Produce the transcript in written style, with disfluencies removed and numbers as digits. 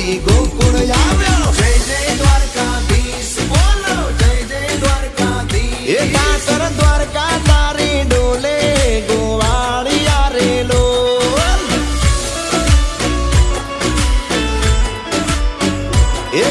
લઈ ગોકુળ આવ્યો જય જય દ્વારકાધીશ બોલો જય જય દ્વારકાધીશ એ કાતર દ્વારકા તારી ડોલે ગોવાળિયા રેલો એ